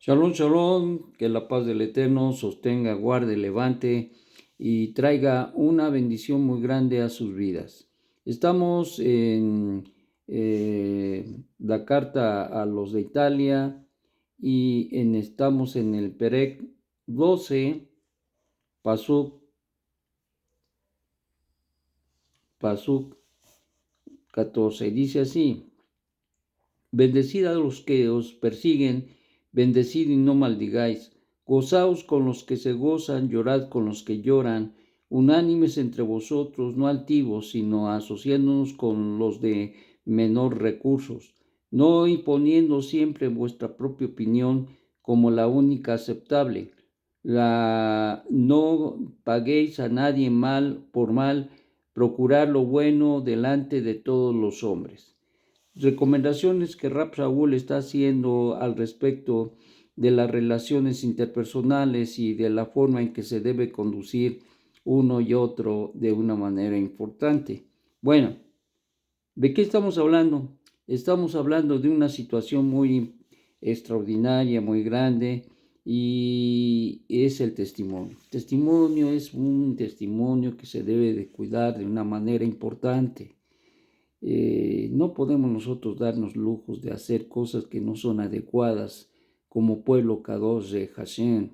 Shalom, shalom, que la paz del Eterno sostenga, guarde, levante y traiga una bendición muy grande a sus vidas. Estamos en la carta a los de Italia y estamos en el Perec 12, Pasuk 14. Dice así: Bendecid a los que os persiguen, bendecid y no maldigáis. Gozaos con los que se gozan, llorad con los que lloran, unánimes entre vosotros, no altivos, sino asociándonos con los de menor recursos, no imponiendo siempre vuestra propia opinión como la única aceptable. No paguéis a nadie mal por mal, procurad lo bueno delante de todos los hombres. Recomendaciones que Rab Shaul está haciendo al respecto de las relaciones interpersonales y de la forma en que se debe conducir uno y otro de una manera importante. Bueno, ¿de qué estamos hablando? Estamos hablando de una situación muy extraordinaria, muy grande, y es el testimonio. El testimonio es un testimonio que se debe de cuidar de una manera importante. No podemos nosotros darnos lujos de hacer cosas que no son adecuadas como pueblo Kadosh de Hashem.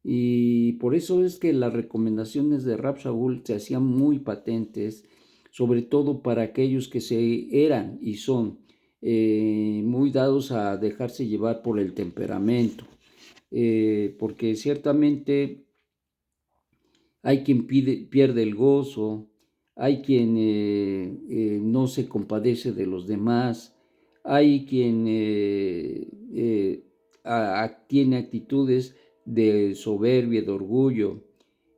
Y por eso es que las recomendaciones de Rab Shaul se hacían muy patentes, sobre todo para aquellos que se eran y son muy dados a dejarse llevar por el temperamento. Porque ciertamente hay quien pierde el gozo, hay quien no se compadece de los demás, hay quien tiene actitudes de soberbia, de orgullo,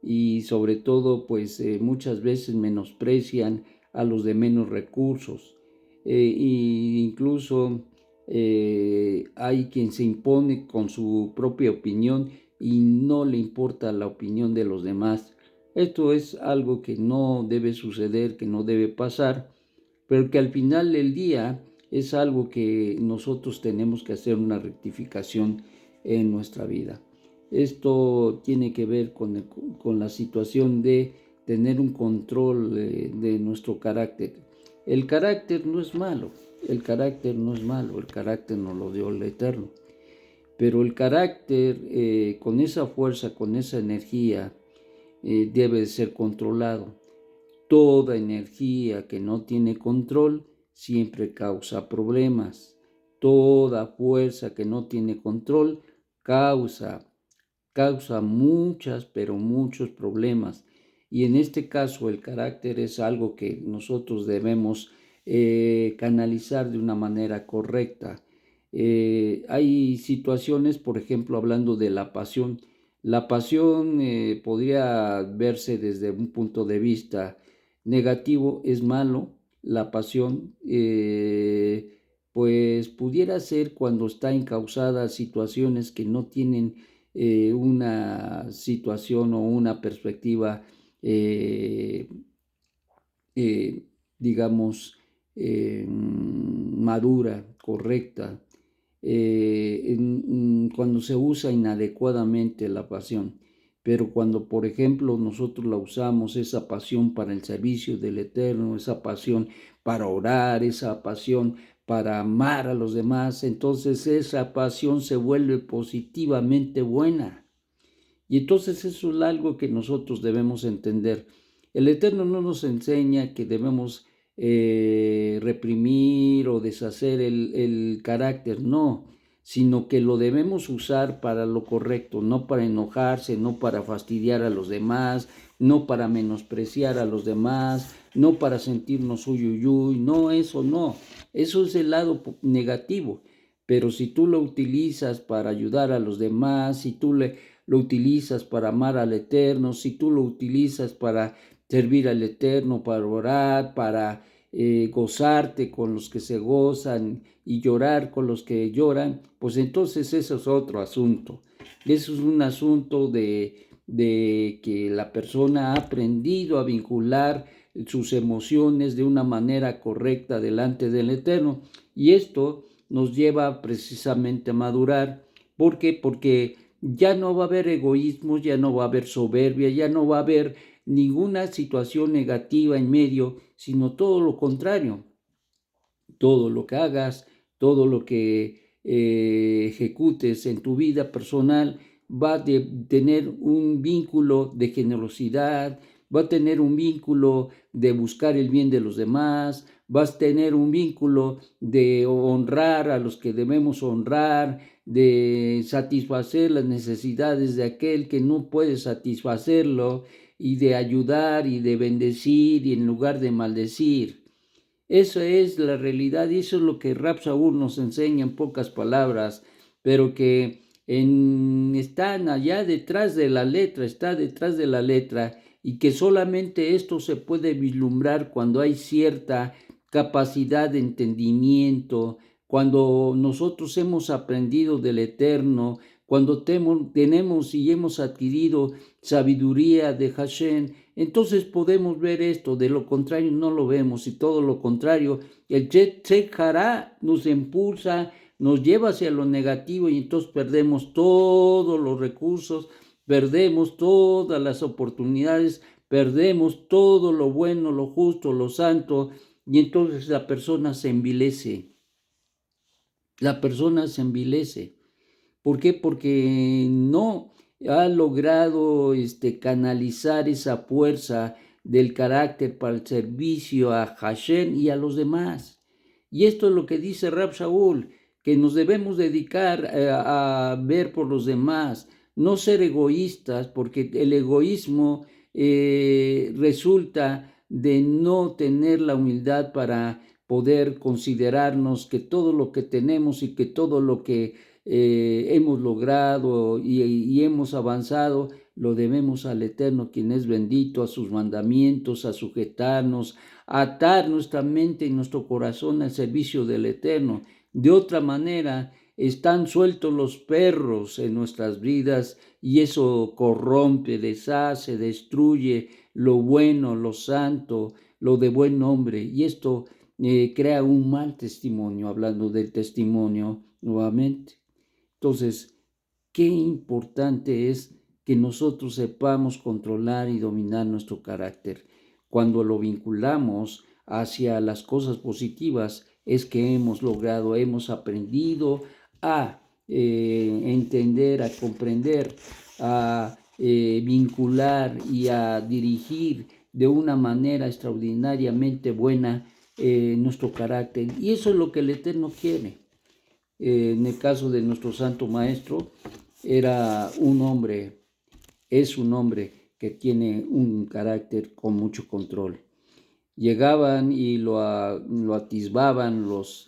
y sobre todo pues muchas veces menosprecian a los de menos recursos, e incluso hay quien se impone con su propia opinión y no le importa la opinión de los demás. Esto es algo que no debe suceder, que no debe pasar, pero que al final del día es algo que nosotros tenemos que hacer una rectificación en nuestra vida. Esto tiene que ver con la situación de tener un control de nuestro carácter. El carácter no es malo, el carácter no es malo, el carácter nos lo dio el Eterno. Pero el carácter, con esa fuerza, con esa energía, debe de ser controlado. Toda energía que no tiene control siempre causa problemas. Toda fuerza que no tiene control causa muchas, pero muchos problemas. Y en este caso el carácter es algo que nosotros debemos canalizar de una manera correcta. Hay situaciones, por ejemplo, hablando de la pasión. La pasión podría verse desde un punto de vista negativo, es malo. La pasión, pues pudiera ser cuando está encausada situaciones que no tienen una situación o una perspectiva, eh, digamos, madura, correcta, cuando se usa inadecuadamente la pasión. Pero cuando, por ejemplo, nosotros la usamos, esa pasión para el servicio del Eterno, esa pasión para orar, esa pasión para amar a los demás, entonces esa pasión se vuelve positivamente buena. Y entonces eso es algo que nosotros debemos entender. El Eterno no nos enseña que debemos reprimir o deshacer el carácter, no, sino que lo debemos usar para lo correcto, no para enojarse, no para fastidiar a los demás, no para menospreciar a los demás, no para sentirnos uyuyuy, no, eso es el lado negativo. Pero si tú lo utilizas para ayudar a los demás, si tú lo utilizas para amar al Eterno, si tú lo utilizas para servir al Eterno, para orar, para gozarte con los que se gozan y llorar con los que lloran, pues entonces eso es otro asunto. Eso es un asunto de que la persona ha aprendido a vincular sus emociones de una manera correcta delante del Eterno, y esto nos lleva precisamente a madurar ¿Por qué? Porque ya no va a haber egoísmo, ya no va a haber soberbia, ya no va a haber ninguna situación negativa en medio, sino todo lo contrario. Todo lo que hagas, todo lo que ejecutes en tu vida personal va a tener un vínculo de generosidad, va a tener un vínculo de buscar el bien de los demás, vas a tener un vínculo de honrar a los que debemos honrar, de satisfacer las necesidades de aquel que no puede satisfacerlo, y de ayudar y de bendecir y en lugar de maldecir. Esa es la realidad y eso es lo que Rab Saúl nos enseña en pocas palabras, pero que están allá detrás de la letra, está detrás de la letra, y que solamente esto se puede vislumbrar cuando hay cierta capacidad de entendimiento, cuando nosotros hemos aprendido del Eterno, cuando tenemos y hemos adquirido sabiduría de Hashem. Entonces podemos ver esto. De lo contrario no lo vemos, y todo lo contrario, el Yetzer Hara nos impulsa, nos lleva hacia lo negativo, y entonces perdemos todos los recursos, perdemos todas las oportunidades, perdemos todo lo bueno, lo justo, lo santo, y entonces la persona se envilece. La persona se envilece. ¿Por qué? Porque no ha logrado canalizar esa fuerza del carácter para el servicio a Hashem y a los demás. Y esto es lo que dice Rab Shaul, que nos debemos dedicar a ver por los demás, no ser egoístas, porque el egoísmo resulta de no tener la humildad para poder considerarnos que todo lo que tenemos y que todo lo que hemos logrado y hemos avanzado, lo debemos al Eterno, quien es bendito, a sus mandamientos, a sujetarnos, a atar nuestra mente y nuestro corazón al servicio del Eterno. De otra manera, están sueltos los perros en nuestras vidas, y eso corrompe, deshace, destruye lo bueno, lo santo, lo de buen nombre, y esto crea un mal testimonio, hablando del testimonio nuevamente. Entonces, qué importante es que nosotros sepamos controlar y dominar nuestro carácter. Cuando lo vinculamos hacia las cosas positivas, es que hemos logrado, hemos aprendido a entender, a comprender, a vincular y a dirigir de una manera extraordinariamente buena nuestro carácter. Y eso es lo que el Eterno quiere. En el caso de nuestro Santo Maestro, era un hombre, es un hombre que tiene un carácter con mucho control. Llegaban y lo atisbaban los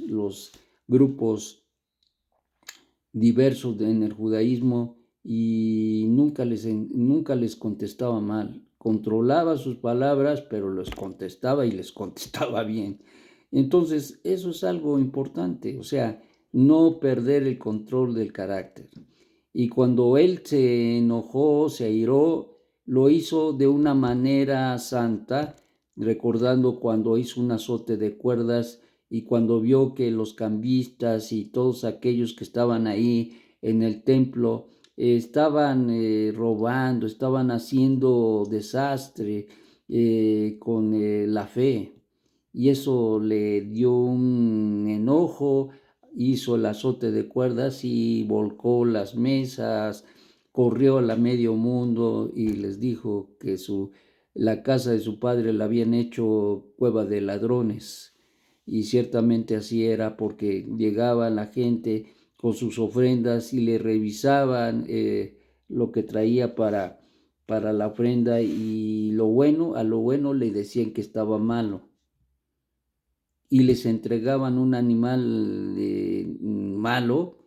grupos diversos en el judaísmo, y nunca les contestaba mal. Controlaba sus palabras, pero les contestaba, y les contestaba bien. Entonces, eso es algo importante, o sea, no perder el control del carácter. Y cuando él se enojó, se airó, lo hizo de una manera santa, recordando cuando hizo un azote de cuerdas, y cuando vio que los cambistas y todos aquellos que estaban ahí en el templo estaban robando, estaban haciendo desastre con la fe. Y eso le dio un enojo, hizo el azote de cuerdas y volcó las mesas, corrió a medio mundo y les dijo que la casa de su padre la habían hecho cueva de ladrones. Y ciertamente así era, porque llegaba la gente con sus ofrendas y le revisaban lo que traía para la ofrenda, y a lo bueno le decían que estaba malo, y les entregaban un animal malo,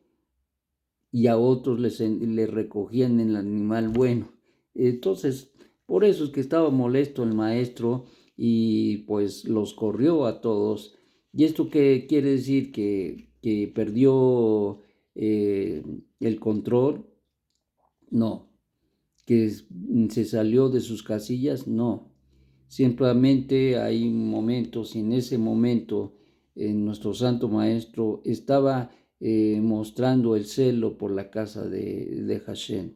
y a otros les recogían el animal bueno. Entonces, por eso es que estaba molesto el maestro, y pues los corrió a todos. ¿Y esto qué quiere decir? Que perdió el control. No. Que se salió de sus casillas. No. Simplemente hay momentos, y en ese momento nuestro Santo Maestro estaba mostrando el celo por la casa de Hashem.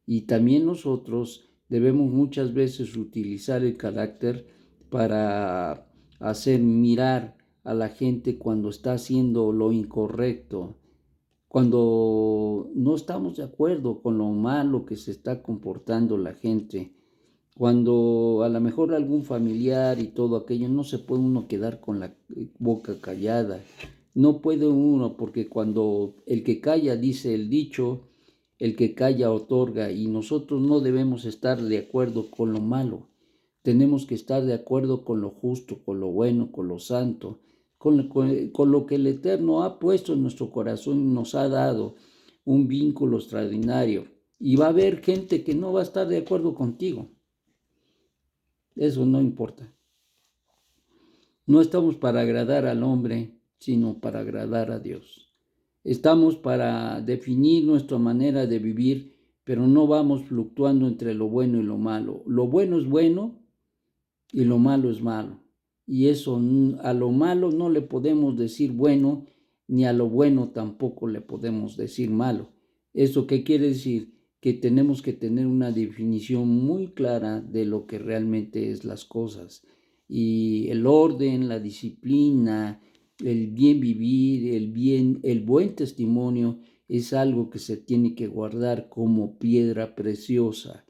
Y también nosotros debemos muchas veces utilizar el carácter para hacer mirar a la gente cuando está haciendo lo incorrecto, cuando no estamos de acuerdo con lo malo que se está comportando la gente, cuando a lo mejor algún familiar y todo aquello, no se puede uno quedar con la boca callada. No puede uno, porque cuando el que calla dice el dicho, el que calla otorga, y nosotros no debemos estar de acuerdo con lo malo. Tenemos que estar de acuerdo con lo justo, con lo bueno, con lo santo, con lo que el Eterno ha puesto en nuestro corazón y nos ha dado un vínculo extraordinario. Y va a haber gente que no va a estar de acuerdo contigo. Eso no importa. No estamos para agradar al hombre, sino para agradar a Dios. Estamos para definir nuestra manera de vivir, pero no vamos fluctuando entre lo bueno y lo malo. Lo bueno es bueno y lo malo es malo. Y eso, a lo malo no le podemos decir bueno, ni a lo bueno tampoco le podemos decir malo. ¿Eso qué quiere decir? Que tenemos que tener una definición muy clara de lo que realmente es las cosas. Y el orden, la disciplina, el bien vivir, el buen testimonio es algo que se tiene que guardar como piedra preciosa.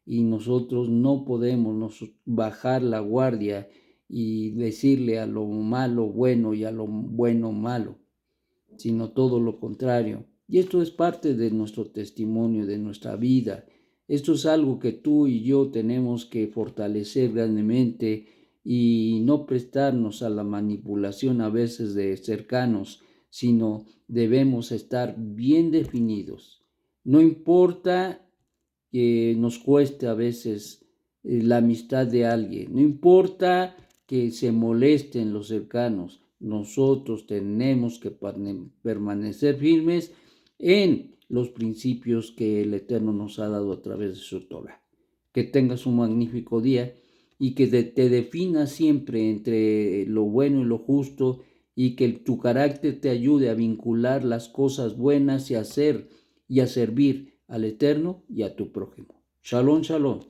Y nosotros no podemos bajar la guardia y decirle a lo malo bueno y a lo bueno malo, sino todo lo contrario. Y esto es parte de nuestro testimonio, de nuestra vida. Esto es algo que tú y yo tenemos que fortalecer grandemente y no prestarnos a la manipulación a veces de cercanos, sino debemos estar bien definidos. No importa que nos cueste a veces la amistad de alguien, no importa que se molesten los cercanos, nosotros tenemos que permanecer firmes en los principios que el Eterno nos ha dado a través de su Torah. Que tengas un magnífico día y que te definas siempre entre lo bueno y lo justo, y que tu carácter te ayude a vincular las cosas buenas y a servir al Eterno y a tu prójimo. Shalom, shalom.